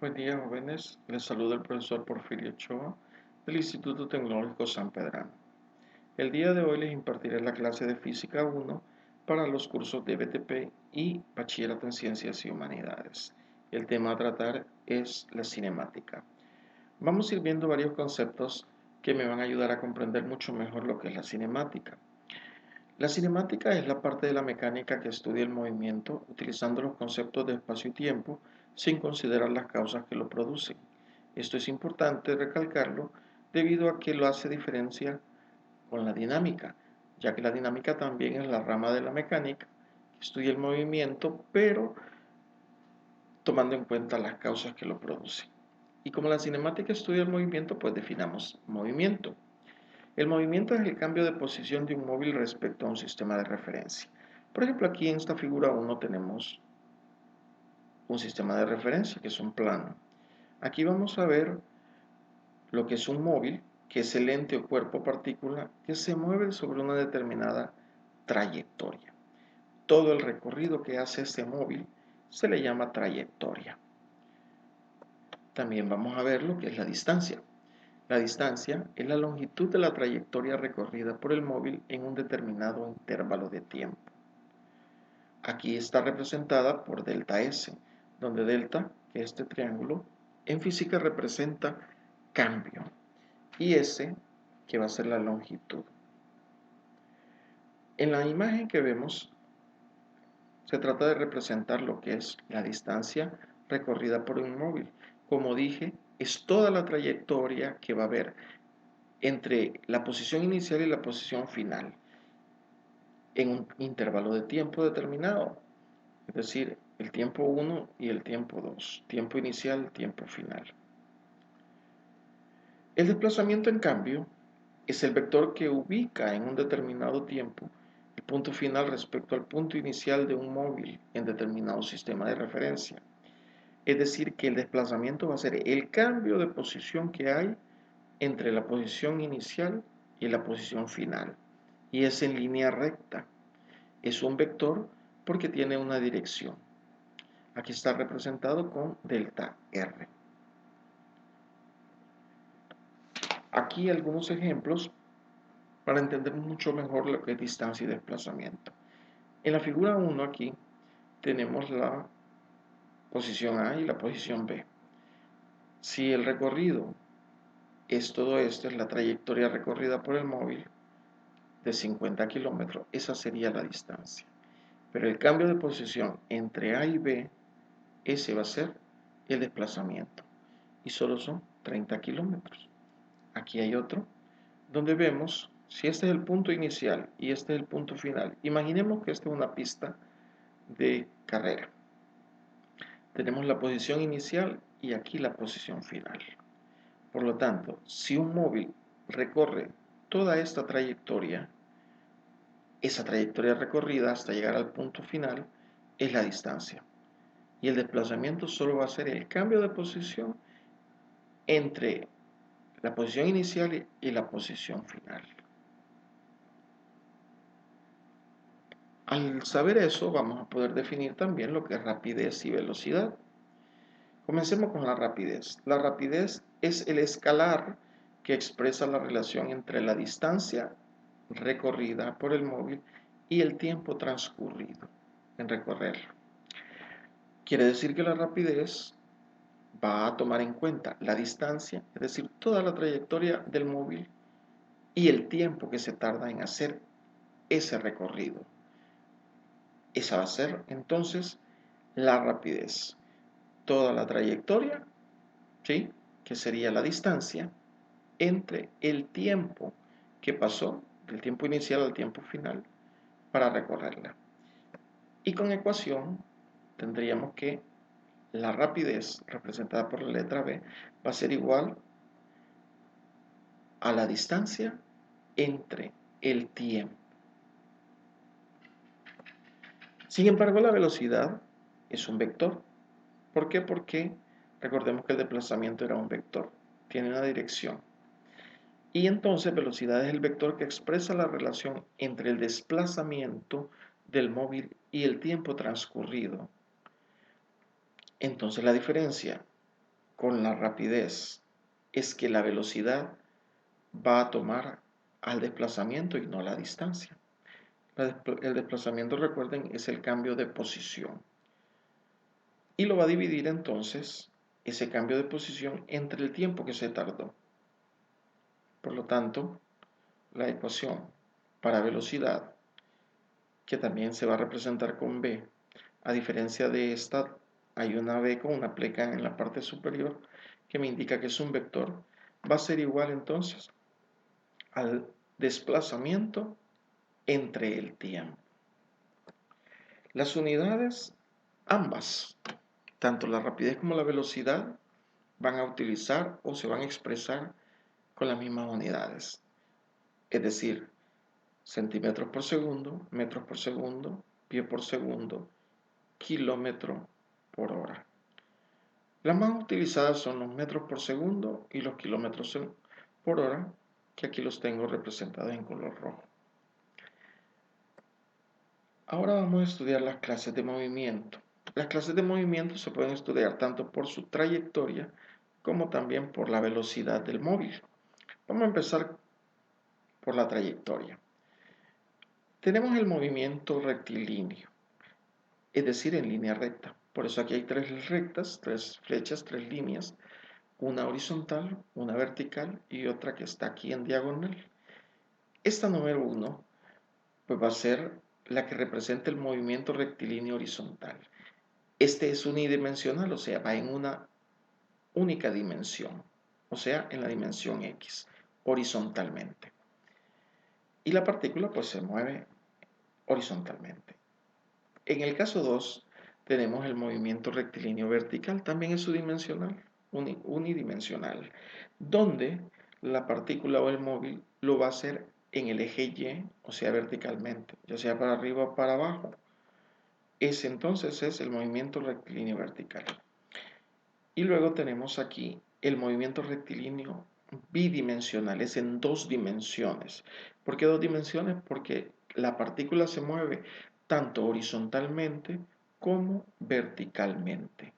Buen día, jóvenes. Les saluda el profesor Porfirio Ochoa del Instituto Tecnológico San Pedrano. El día de hoy les impartiré la clase de Física 1 para los cursos de BTP y Bachillerato en Ciencias y Humanidades. El tema a tratar es la cinemática. Vamos a ir viendo varios conceptos que me van a ayudar a comprender mucho mejor lo que es la cinemática. La cinemática es la parte de la mecánica que estudia el movimiento utilizando los conceptos de espacio y tiempo sin considerar las causas que lo producen. Esto es importante recalcarlo debido a que lo hace diferencia con la dinámica, ya que la dinámica también es la rama de la mecánica que estudia el movimiento, pero tomando en cuenta las causas que lo producen. Y como la cinemática estudia el movimiento, pues definamos movimiento. El movimiento es el cambio de posición de un móvil respecto a un sistema de referencia. Por ejemplo, aquí en esta figura 1 tenemos un sistema de referencia que es un plano. Aquí vamos a ver lo que es un móvil, que es el ente o cuerpo o partícula que se mueve sobre una determinada trayectoria. Todo el recorrido que hace ese móvil se le llama trayectoria. También vamos a ver lo que es la distancia. La distancia es la longitud de la trayectoria recorrida por el móvil en un determinado intervalo de tiempo. Aquí está representada por delta S, donde delta, que es este triángulo, en física representa cambio, y S, que va a ser la longitud. En la imagen que vemos, se trata de representar lo que es la distancia recorrida por un móvil. Como dije, es toda la trayectoria que va a haber entre la posición inicial y la posición final en un intervalo de tiempo determinado, es decir, el tiempo 1 y el tiempo 2, tiempo inicial, tiempo final. El desplazamiento, en cambio, es el vector que ubica en un determinado tiempo el punto final respecto al punto inicial de un móvil en determinado sistema de referencia. Es decir, que el desplazamiento va a ser el cambio de posición que hay entre la posición inicial y la posición final. Y es en línea recta. Es un vector porque tiene una dirección. Aquí está representado con delta R. Aquí algunos ejemplos para entender mucho mejor lo que es distancia y desplazamiento. En la figura 1 aquí tenemos la posición A y la posición B. Si el recorrido es todo esto, es la trayectoria recorrida por el móvil de 50 kilómetros, esa sería la distancia. Pero el cambio de posición entre A y B, ese va a ser el desplazamiento. Y solo son 30 kilómetros. Aquí hay otro, donde vemos, si este es el punto inicial y este es el punto final, imaginemos que esta es una pista de carrera. Tenemos la posición inicial y aquí la posición final. Por lo tanto, si un móvil recorre toda esta trayectoria, esa trayectoria recorrida hasta llegar al punto final es la distancia. Y el desplazamiento solo va a ser el cambio de posición entre la posición inicial y la posición final. Al saber eso, vamos a poder definir también lo que es rapidez y velocidad. Comencemos con la rapidez. La rapidez es el escalar que expresa la relación entre la distancia recorrida por el móvil y el tiempo transcurrido en recorrerlo. Quiere decir que la rapidez va a tomar en cuenta la distancia, es decir, toda la trayectoria del móvil y el tiempo que se tarda en hacer ese recorrido. Esa va a ser entonces la rapidez. Toda la trayectoria, ¿sí?, que sería la distancia entre el tiempo que pasó, del tiempo inicial al tiempo final, para recorrerla. Y con ecuación tendríamos que la rapidez, representada por la letra B, va a ser igual a la distancia entre el tiempo. Sin embargo, la velocidad es un vector. ¿Por qué? Porque recordemos que el desplazamiento era un vector, tiene una dirección. Y entonces velocidad es el vector que expresa la relación entre el desplazamiento del móvil y el tiempo transcurrido. Entonces la diferencia con la rapidez es que la velocidad va a tomar al desplazamiento y no la distancia. El desplazamiento, recuerden, es el cambio de posición. Y lo va a dividir entonces ese cambio de posición entre el tiempo que se tardó. Por lo tanto, la ecuación para velocidad, que también se va a representar con v, a diferencia de esta, hay una v con una pleca en la parte superior que me indica que es un vector, va a ser igual entonces al desplazamiento entre el tiempo. Las unidades, ambas, tanto la rapidez como la velocidad, van a utilizar o se van a expresar con las mismas unidades. Es decir, centímetros por segundo, metros por segundo, pie por segundo, kilómetro por hora. Las más utilizadas son los metros por segundo y los kilómetros por hora, que aquí los tengo representados en color rojo. Ahora vamos a estudiar las clases de movimiento. Las clases de movimiento se pueden estudiar tanto por su trayectoria como también por la velocidad del móvil. Vamos a empezar por la trayectoria. Tenemos el movimiento rectilíneo, es decir, en línea recta. Por eso aquí hay tres rectas, tres flechas, tres líneas, una horizontal, una vertical y otra que está aquí en diagonal. Esta número 1 pues va a ser la que representa el movimiento rectilíneo horizontal. Este es unidimensional, o sea, va en una única dimensión, o sea, en la dimensión X, horizontalmente. Y la partícula pues se mueve horizontalmente. En el caso 2 tenemos el movimiento rectilíneo vertical, también es unidimensional, donde la partícula o el móvil lo va a hacer en el eje Y, o sea, verticalmente, ya sea para arriba o para abajo. Ese entonces es el movimiento rectilíneo vertical. Y luego tenemos aquí el movimiento rectilíneo bidimensional, es en dos dimensiones. ¿Por qué dos dimensiones? Porque la partícula se mueve tanto horizontalmente como verticalmente.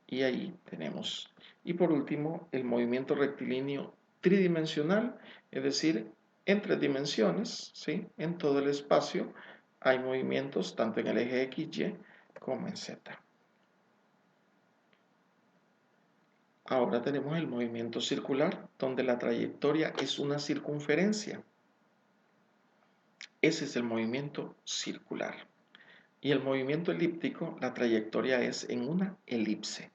Y ahí tenemos. Y por último, el movimiento rectilíneo tridimensional, es decir, en tres dimensiones, ¿sí? En todo el espacio hay movimientos tanto en el eje X, Y como en Z. Ahora tenemos el movimiento circular, donde la trayectoria es una circunferencia. Ese es el movimiento circular. Y el movimiento elíptico, la trayectoria es en una elipse,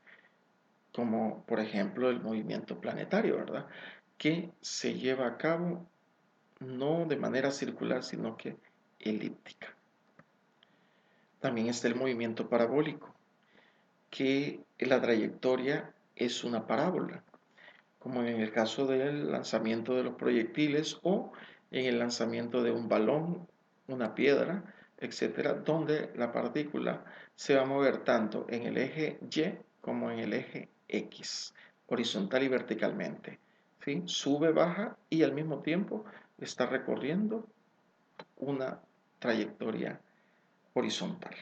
como por ejemplo el movimiento planetario, ¿verdad? Que se lleva a cabo no de manera circular, sino que elíptica. También está el movimiento parabólico, que la trayectoria es una parábola, como en el caso del lanzamiento de los proyectiles o en el lanzamiento de un balón, una piedra, etcétera, donde la partícula se va a mover tanto en el eje Y como en el eje X, horizontal y verticalmente. ¿Sí? Sube, baja y al mismo tiempo está recorriendo una trayectoria horizontal.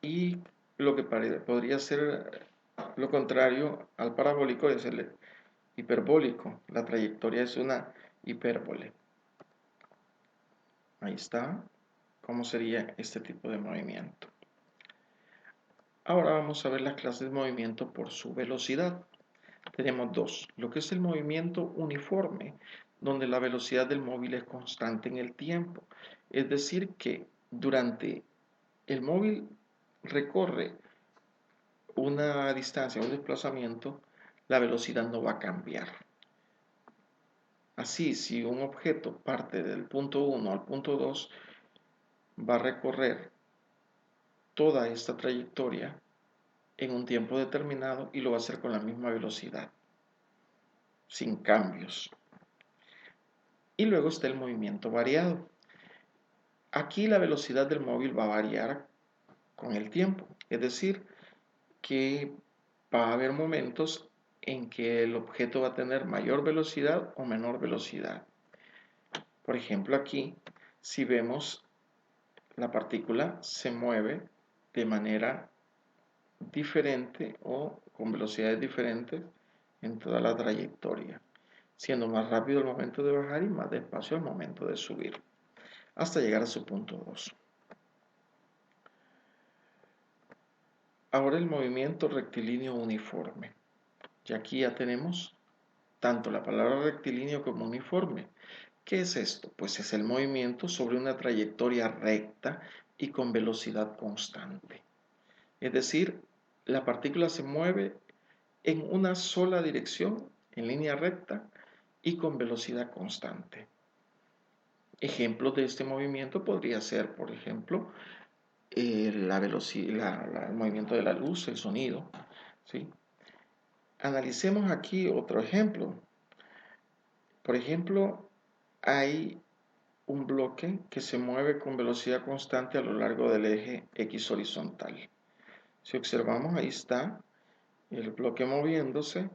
Y lo que podría ser lo contrario al parabólico es el hiperbólico. La trayectoria es una hipérbole. Ahí está. ¿Cómo sería este tipo de movimiento? Ahora vamos a ver las clases de movimiento por su velocidad. Tenemos dos. Lo que es el movimiento uniforme, donde la velocidad del móvil es constante en el tiempo. Es decir, que durante el móvil recorre una distancia, un desplazamiento, la velocidad no va a cambiar. Así, si un objeto parte del punto 1 al punto 2, va a recorrer toda esta trayectoria en un tiempo determinado y lo va a hacer con la misma velocidad, sin cambios. Y luego está el movimiento variado. Aquí la velocidad del móvil va a variar con el tiempo, es decir, que va a haber momentos en que el objeto va a tener mayor velocidad o menor velocidad. Por ejemplo, aquí, si vemos, la partícula se mueve de manera diferente o con velocidades diferentes en toda la trayectoria, siendo más rápido al momento de bajar y más despacio al momento de subir, hasta llegar a su punto 2. Ahora el movimiento rectilíneo uniforme. Y aquí ya tenemos tanto la palabra rectilíneo como uniforme. ¿Qué es esto? Pues es el movimiento sobre una trayectoria recta y con velocidad constante. Es decir, la partícula se mueve en una sola dirección, en línea recta y con velocidad constante. Ejemplos de este movimiento podría ser, por ejemplo, el movimiento de la luz, el sonido, ¿sí? Analicemos aquí otro ejemplo. Por ejemplo, hay un bloque que se mueve con velocidad constante a lo largo del eje X horizontal. Si observamos, ahí está el bloque moviéndose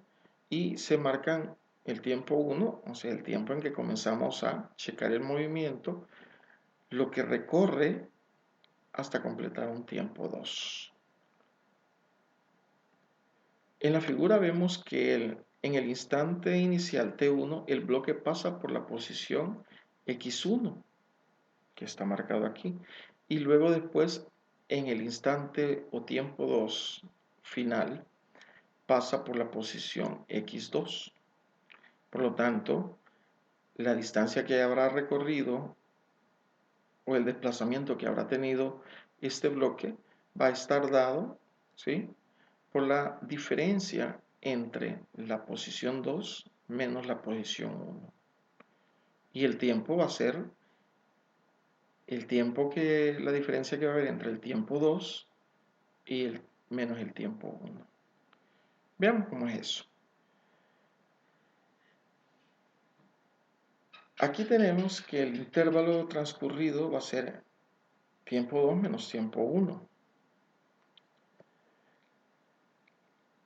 y se marcan el tiempo 1, o sea, el tiempo en que comenzamos a checar el movimiento, lo que recorre hasta completar un tiempo 2. En la figura vemos que en el instante inicial T1 el bloque pasa por la posición X1, que está marcado aquí, y luego después en el instante o tiempo 2 final pasa por la posición X2. Por lo tanto, la distancia que habrá recorrido o el desplazamiento que habrá tenido este bloque va a estar dado, ¿sí?, por la diferencia entre la posición 2 menos la posición 1. Y el tiempo va a ser la diferencia que va a haber entre el tiempo 2 y menos el tiempo 1. Veamos cómo es eso. Aquí tenemos que el intervalo transcurrido va a ser tiempo 2 menos tiempo 1.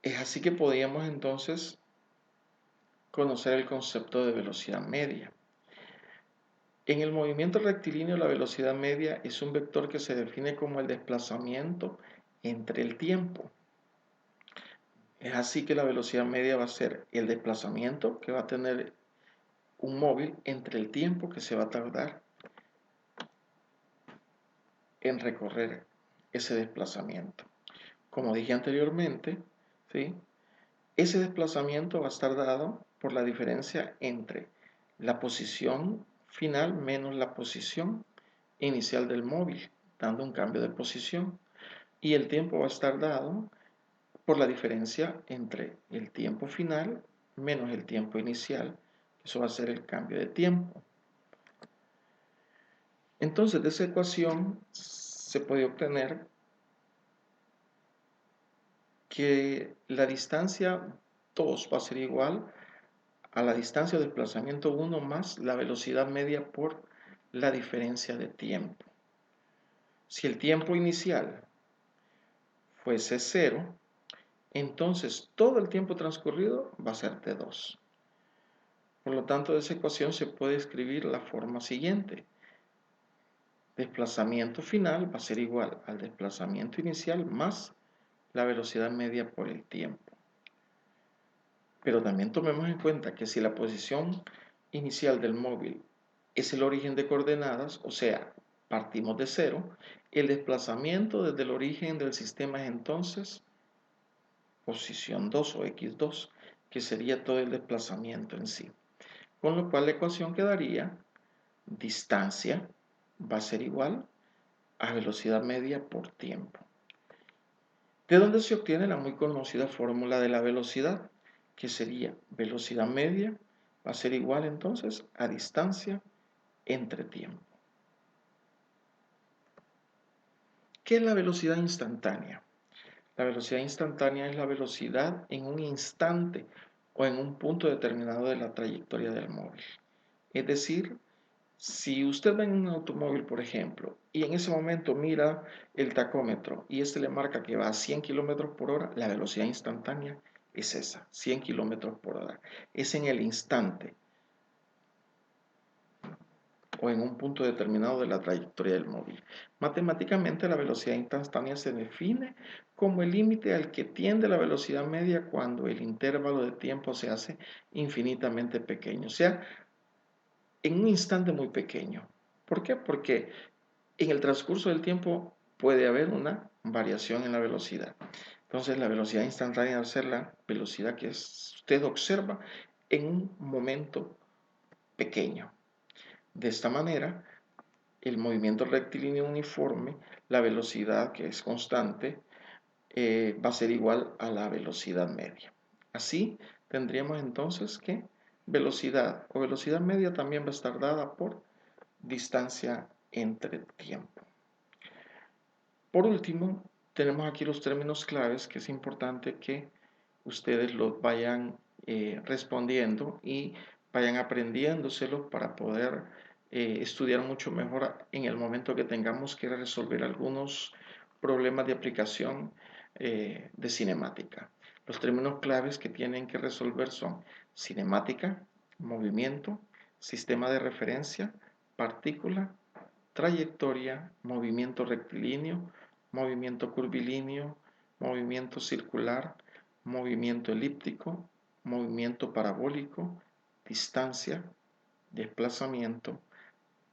Es así que podríamos entonces conocer el concepto de velocidad media. En el movimiento rectilíneo, la velocidad media es un vector que se define como el desplazamiento entre el tiempo. Es así que la velocidad media va a ser el desplazamiento que va a tener un móvil entre el tiempo que se va a tardar en recorrer ese desplazamiento. Como dije anteriormente, ¿sí?, ese desplazamiento va a estar dado por la diferencia entre la posición final menos la posición inicial del móvil, dando un cambio de posición. Y el tiempo va a estar dado por la diferencia entre el tiempo final menos el tiempo inicial. Eso va a ser el cambio de tiempo. Entonces, de esa ecuación se puede obtener que la distancia 2 va a ser igual a la distancia de desplazamiento 1 más la velocidad media por la diferencia de tiempo. Si el tiempo inicial fuese 0, entonces todo el tiempo transcurrido va a ser T2. Por lo tanto, de esa ecuación se puede escribir la forma siguiente. Desplazamiento final va a ser igual al desplazamiento inicial más la velocidad media por el tiempo. Pero también tomemos en cuenta que si la posición inicial del móvil es el origen de coordenadas, o sea, partimos de 0, el desplazamiento desde el origen del sistema es entonces posición 2 o x2, que sería todo el desplazamiento en sí. Con lo cual la ecuación quedaría distancia va a ser igual a velocidad media por tiempo. ¿De dónde se obtiene la muy conocida fórmula de la velocidad? Que sería velocidad media va a ser igual entonces a distancia entre tiempo. ¿Qué es la velocidad instantánea? La velocidad instantánea es la velocidad en un instante o en un punto determinado de la trayectoria del móvil. Es decir, si usted va en un automóvil, por ejemplo, y en ese momento mira el tacómetro y este le marca que va a 100 km por hora, la velocidad instantánea es esa, 100 km por hora. Es en el instante. o en un punto determinado de la trayectoria del móvil. Matemáticamente, la velocidad instantánea se define como el límite al que tiende la velocidad media cuando el intervalo de tiempo se hace infinitamente pequeño, o sea, en un instante muy pequeño. ¿Por qué? Porque en el transcurso del tiempo puede haber una variación en la velocidad. Entonces, la velocidad instantánea va a ser la velocidad que usted observa en un momento pequeño. De esta manera, el movimiento rectilíneo uniforme, la velocidad que es constante, va a ser igual a la velocidad media. Así tendríamos entonces que velocidad o velocidad media también va a estar dada por distancia entre tiempo. Por último, tenemos aquí los términos claves que es importante que ustedes los vayan respondiendo y vayan aprendiéndoselos para poder estudiar mucho mejor en el momento que tengamos que resolver algunos problemas de aplicación de cinemática. Los términos claves que tienen que resolver son cinemática, movimiento, sistema de referencia, partícula, trayectoria, movimiento rectilíneo, movimiento curvilíneo, movimiento circular, movimiento elíptico, movimiento parabólico, distancia, desplazamiento,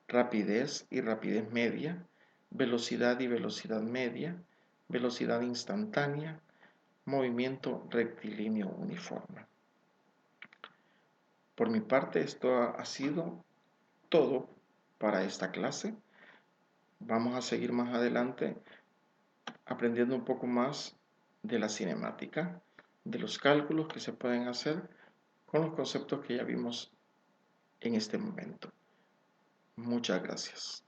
rapidez y rapidez media, velocidad y velocidad media, velocidad instantánea, movimiento rectilíneo uniforme. Por mi parte, esto ha sido todo para esta clase. Vamos a seguir más adelante aprendiendo un poco más de la cinemática, de los cálculos que se pueden hacer con los conceptos que ya vimos en este momento. Muchas gracias.